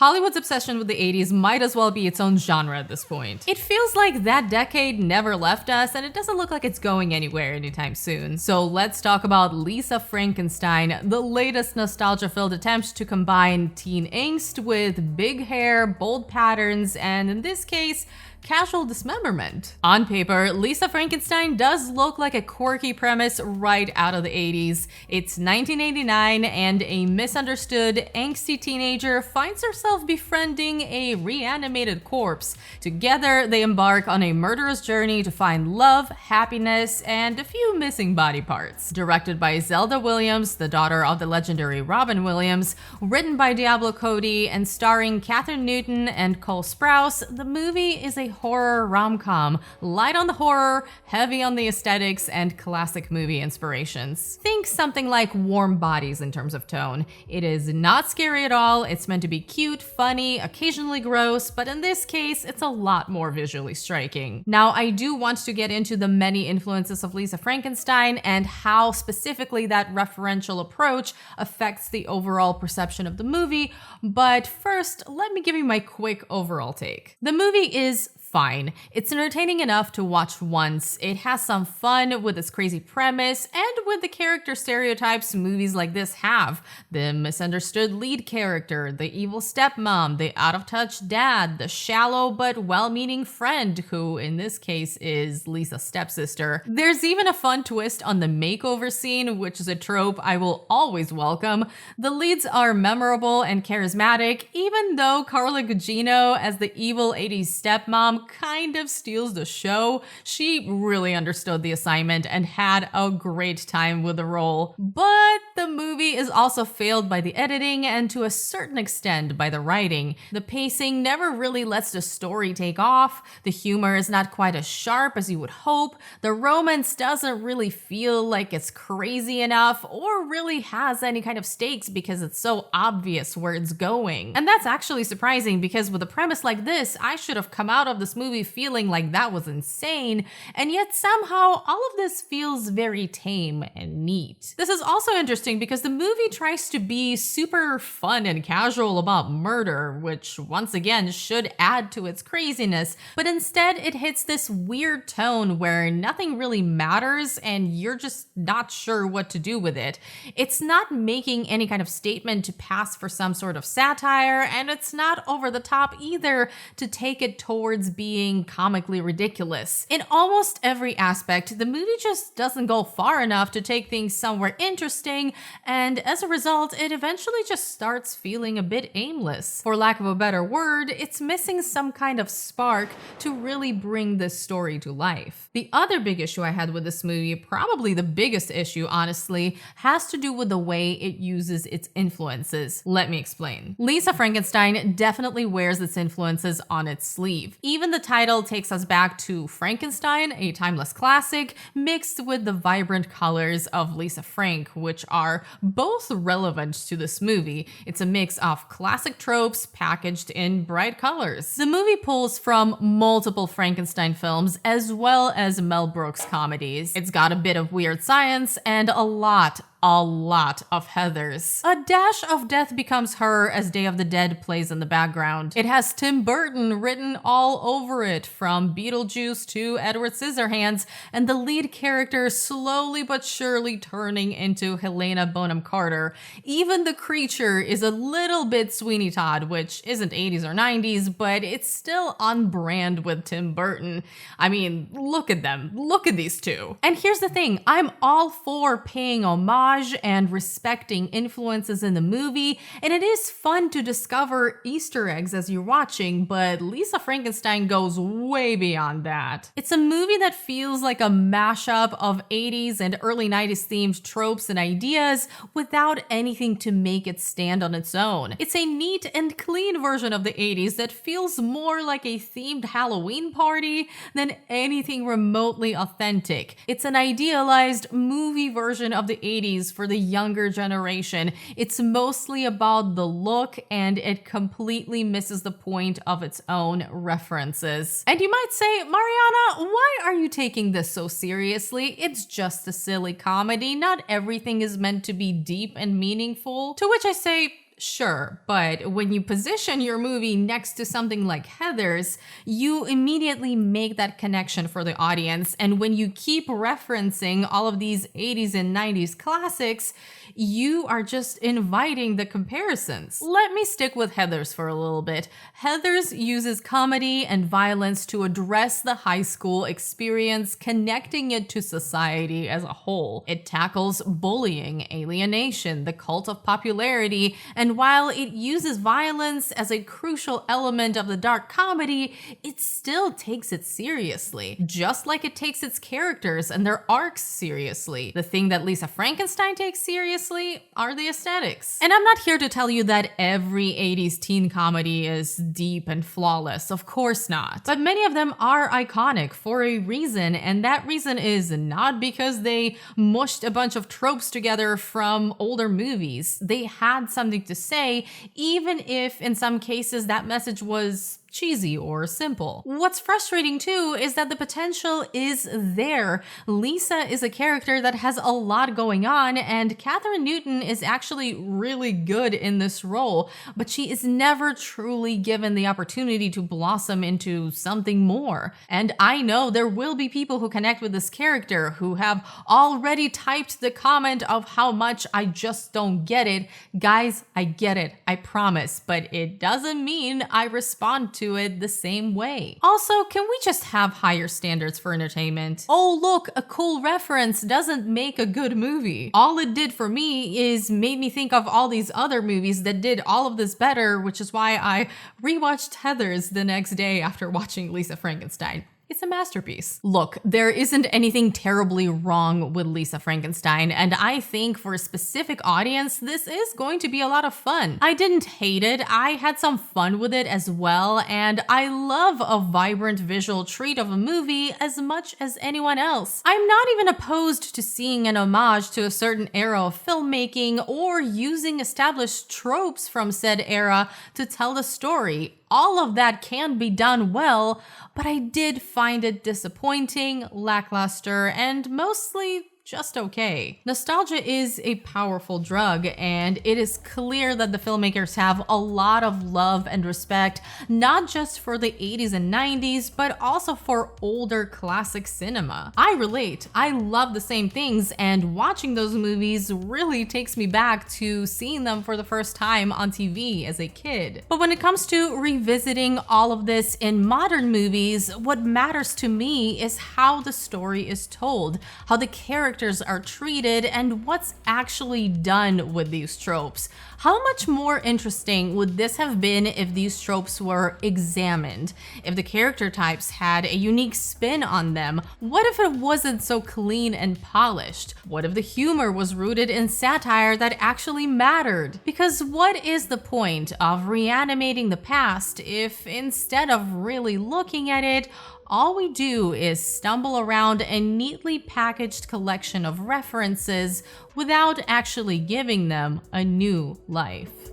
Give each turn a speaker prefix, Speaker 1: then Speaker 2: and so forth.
Speaker 1: Hollywood's obsession with the 80s might as well be its own genre at this point. It feels like that decade never left us, and it doesn't look like it's going anywhere anytime soon. So let's talk about Lisa Frankenstein, the latest nostalgia-filled attempt to combine teen angst with big hair, bold patterns, and in this case, casual dismemberment. On paper, Lisa Frankenstein does look like a quirky premise right out of the 80s. It's 1989 and a misunderstood, angsty teenager finds herself befriending a reanimated corpse. Together, they embark on a murderous journey to find love, happiness, and a few missing body parts. Directed by Zelda Williams, the daughter of the legendary Robin Williams, written by Diablo Cody, and starring Katherine Newton and Cole Sprouse, the movie is a horror rom-com, light on the horror, heavy on the aesthetics, and classic movie inspirations. Think something like Warm Bodies in terms of tone. It is not scary at all, it's meant to be cute, funny, occasionally gross, but in this case, it's a lot more visually striking. Now, I do want to get into the many influences of Lisa Frankenstein and how specifically that referential approach affects the overall perception of the movie, but first, let me give you my quick overall take. The movie is fine. It's entertaining enough to watch once. It has some fun with its crazy premise and with the character stereotypes movies like this have. The misunderstood lead character, the evil stepmom, the out-of-touch dad, the shallow but well-meaning friend, who in this case is Lisa's stepsister. There's even a fun twist on the makeover scene, which is a trope I will always welcome. The leads are memorable and charismatic, even though Carla Gugino as the evil 80s stepmom kind of steals the show. She really understood the assignment and had a great time with the role. But the movie is also failed by the editing and to a certain extent by the writing. The pacing never really lets the story take off. The humor is not quite as sharp as you would hope. The romance doesn't really feel like it's crazy enough or really has any kind of stakes because it's so obvious where it's going. And that's actually surprising because with a premise like this, I should have come out of this movie feeling like that was insane, and yet somehow all of this feels very tame and neat. This is also interesting because the movie tries to be super fun and casual about murder, which once again should add to its craziness, but instead it hits this weird tone where nothing really matters and you're just not sure what to do with it. It's not making any kind of statement to pass for some sort of satire, and it's not over the top either to take it towards being comically ridiculous. In almost every aspect, the movie just doesn't go far enough to take things somewhere interesting, and as a result, it eventually just starts feeling a bit aimless. For lack of a better word, it's missing some kind of spark to really bring this story to life. The other big issue I had with this movie, probably the biggest issue honestly, has to do with the way it uses its influences. Let me explain. Lisa Frankenstein definitely wears its influences on its sleeve. Even the title takes us back to Frankenstein, a timeless classic, mixed with the vibrant colors of Lisa Frank, which are both relevant to this movie. It's a mix of classic tropes packaged in bright colors. The movie pulls from multiple Frankenstein films as well as Mel Brooks comedies. It's got a bit of weird science and a lot of Heathers. A dash of Death Becomes Her as Day of the Dead plays in the background. It has Tim Burton written all over it, from Beetlejuice to Edward Scissorhands, and the lead character slowly but surely turning into Helena Bonham Carter. Even the creature is a little bit Sweeney Todd, which isn't 80s or 90s, but it's still on brand with Tim Burton. I mean, look at them. Look at these two. And here's the thing, I'm all for paying homage and respecting influences in the movie, and it is fun to discover Easter eggs as you're watching, but Lisa Frankenstein goes way beyond that. It's a movie that feels like a mashup of 80s and early 90s themed tropes and ideas without anything to make it stand on its own. It's a neat and clean version of the 80s that feels more like a themed Halloween party than anything remotely authentic. It's an idealized movie version of the 80s for the younger generation. It's mostly about the look, and it completely misses the point of its own references. And you might say, Mariana, why are you taking this so seriously? It's just a silly comedy. Not everything is meant to be deep and meaningful. To which I say, Sure, but when you position your movie next to something like Heathers, you immediately make that connection for the audience. And when you keep referencing all of these 80s and 90s classics, you are just inviting the comparisons. Let me stick with Heathers for a little bit. Heathers uses comedy and violence to address the high school experience, connecting it to society as a whole. It tackles bullying, alienation, the cult of popularity, and while it uses violence as a crucial element of the dark comedy, it still takes it seriously, just like it takes its characters and their arcs seriously. The thing that Lisa Frankenstein takes seriously are the aesthetics. And I'm not here to tell you that every 80s teen comedy is deep and flawless, of course not. But many of them are iconic for a reason, and that reason is not because they mushed a bunch of tropes together from older movies. They had something to say, even if in some cases that message was cheesy or simple. What's frustrating too is that the potential is there. Lisa is a character that has a lot going on, and Kathryn Newton is actually really good in this role, but she is never truly given the opportunity to blossom into something more. And I know there will be people who connect with this character who have already typed the comment of how much I just don't get it. Guys, I get it, I promise, but it doesn't mean I respond to it the same way. Also, can we just have higher standards for entertainment? Oh, look, a cool reference doesn't make a good movie. All it did for me is made me think of all these other movies that did all of this better, which is why I rewatched Heathers the next day after watching Lisa Frankenstein. It's a masterpiece. Look, there isn't anything terribly wrong with Lisa Frankenstein, and I think for a specific audience, this is going to be a lot of fun. I didn't hate it, I had some fun with it as well, and I love a vibrant visual treat of a movie as much as anyone else. I'm not even opposed to seeing an homage to a certain era of filmmaking or using established tropes from said era to tell the story. All of that can be done well, but I did find it disappointing, lackluster, and mostly just okay. Nostalgia is a powerful drug, and it is clear that the filmmakers have a lot of love and respect, not just for the 80s and 90s, but also for older classic cinema. I relate. I love the same things, and watching those movies really takes me back to seeing them for the first time on TV as a kid. But when it comes to revisiting all of this in modern movies, what matters to me is how the story is told, how the characters are treated, and what's actually done with these tropes. How much more interesting would this have been if these tropes were examined? If the character types had a unique spin on them? What if it wasn't so clean and polished? What if the humor was rooted in satire that actually mattered? Because what is the point of reanimating the past if instead of really looking at it, all we do is stumble around a neatly packaged collection of references without actually giving them a new life?